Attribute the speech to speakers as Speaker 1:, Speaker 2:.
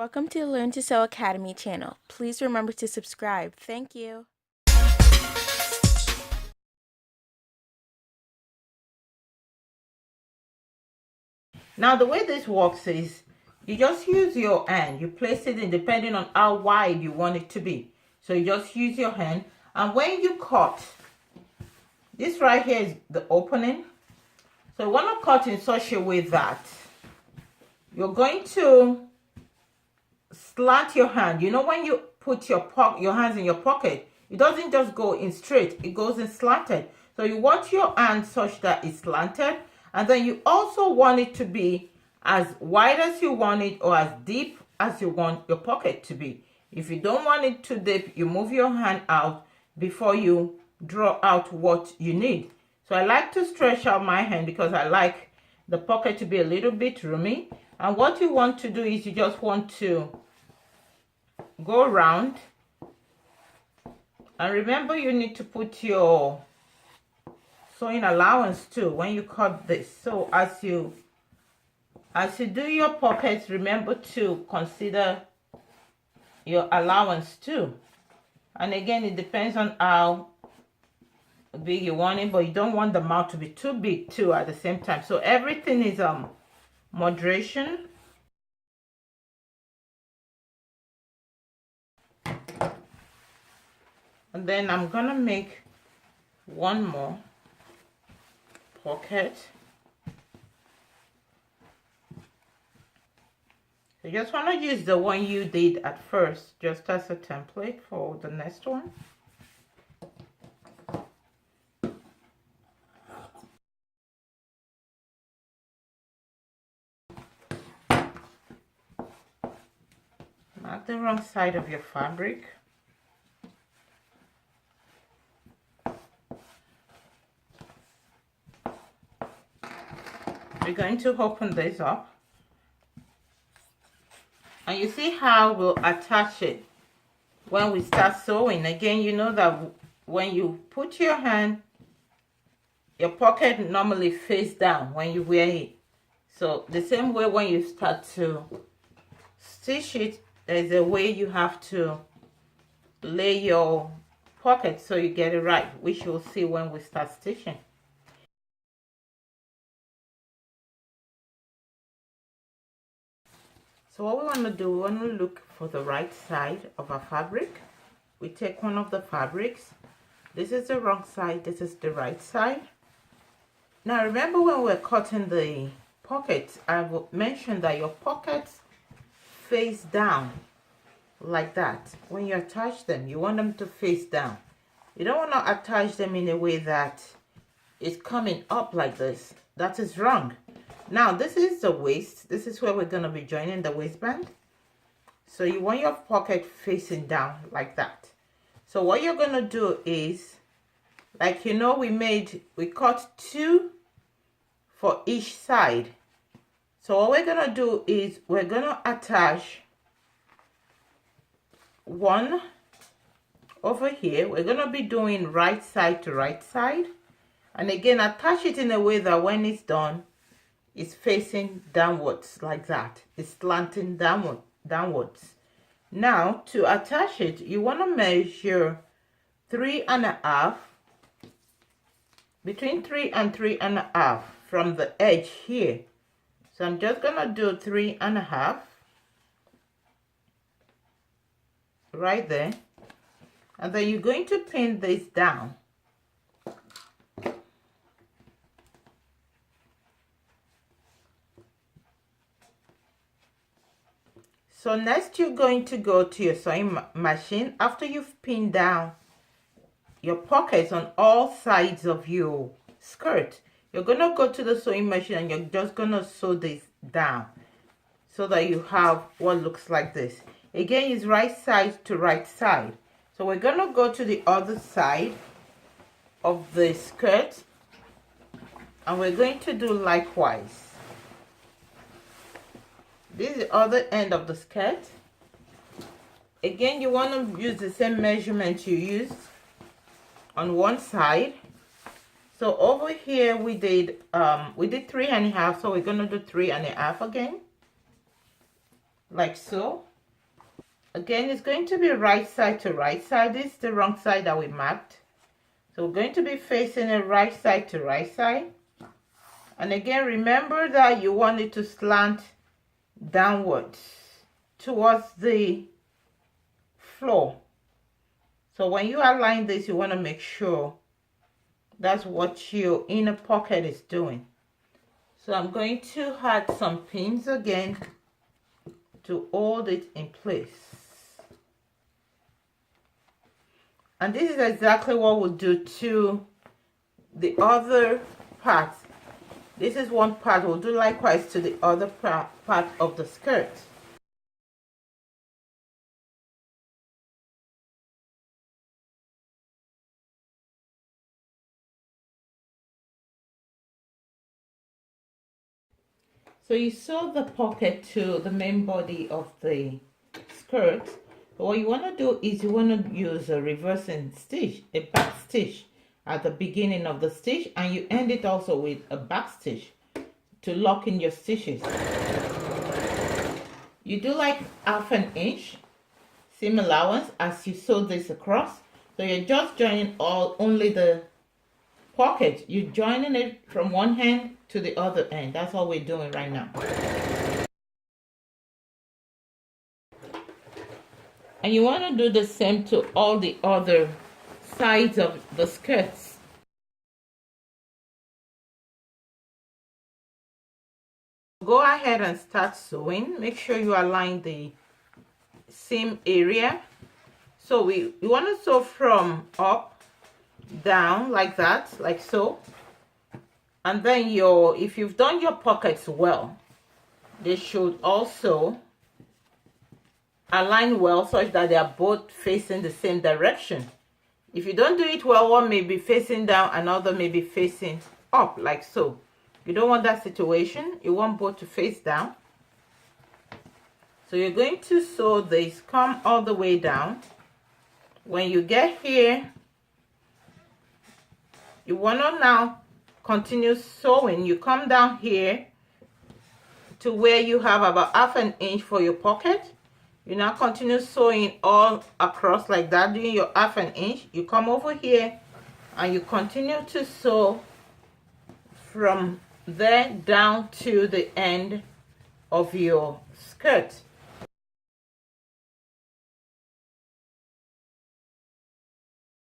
Speaker 1: Welcome to the Learn to Sew Academy channel. Please remember to subscribe. Thank you.
Speaker 2: Now the way this works is you just use your hand. You place it in depending on how wide you want it to be. So you just use your hand, and when you cut, this right here is the opening. So you want to cut in such a way that you're going to slant your hand. You know, when you put your hands in your pocket, it doesn't just go in straight, it goes in slanted. So you want your hand such that it's slanted, and then you also want it to be as wide as you want it or as deep as you want your pocket to be. If you don't want it too deep, you move your hand out before you draw out what you need. So I like to stretch out my hand because I like the pocket to be a little bit roomy. And what you want to do is you just want to go around, and remember you need to put your sewing allowance too when you cut this. So as you do your pockets, remember to consider your allowance too. And again, it depends on how big you want it, but you don't want the mouth to be too big too at the same time. So everything is moderation. And then I'm gonna make one more pocket. So you just want to use the one you did at first just as a template for the next one. Mark the wrong side of your fabric. We're going to open this up, and you see how we'll attach it when we start sewing. Again, you know that when you put your hand, your pocket normally face down when you wear it. So the same way when you start to stitch it, there's a way you have to lay your pocket so you get it right, which you'll see when we start stitching. So what we want to do, we want to look for the right side of our fabric. We take one of the fabrics. This is the wrong side, this is the right side. Now remember when we're cutting the pockets, I mentioned that your pockets face down like that. When you attach them, you want them to face down. You don't want to attach them in a way that it's coming up like this. That is wrong. Now this is the waist. This is where we're going to be joining the waistband. So you want your pocket facing down like that. So what you're going to do is, like, you know, we cut 2 for each side. So what we're going to do is we're going to attach one over here. We're going to be doing right side to right side. And again, attach it in a way that when it's done, it's facing downwards like that. It's slanting downwards. Now to attach it, you want to measure 3.5, between 3 and 3.5 from the edge here. So I'm just gonna do 3.5 right there, and then you're going to pin this down. So next you're going to go to your sewing machine. After you've pinned down your pockets on all sides of your skirt, you're going to go to the sewing machine and you're just going to sew this down so that you have what looks like this. Again, it's right side to right side. So we're going to go to the other side of the skirt, and we're going to do likewise. This is the other end of the skirt. Again, you want to use the same measurement you used on one side. So over here we did 3.5, so we're going to do 3.5 again, like so. Again, it's going to be right side to right side. This is the wrong side that we marked. So we're going to be facing it right side to right side. And again, remember that you want it to slant downwards towards the floor. So when you align this, you want to make sure that's what your inner pocket is doing. So I'm going to add some pins again to hold it in place. And this is exactly what we'll do to the other part. This is one part. We'll do likewise to the other part of the skirt. So you sew the pocket to the main body of the skirt. But what you want to do is you want to use a reversing stitch, a back stitch at the beginning of the stitch, and you end it also with a back stitch to lock in your stitches. You do like 1/2 inch seam allowance as you sew this across. So you're just joining only the pocket. You're joining it from one end to the other end. That's what we're doing right now. And you want to do the same to all the other sides of the skirts. Go ahead and start sewing. Make sure you align the seam area. So we want to sew from up down like that, like so. And then if you've done your pockets well, they should also align well such that they are both facing the same direction. If you don't do it well, one may be facing down, another may be facing up, like so. You don't want that situation. You want both to face down. So you're going to sew this, come all the way down. When you get here, you want to now continue sewing. You come down here to where you have about 1/2 inch for your pocket. You now continue sewing all across like that, doing your 1/2 inch. You come over here and you continue to sew from there down to the end of your skirt.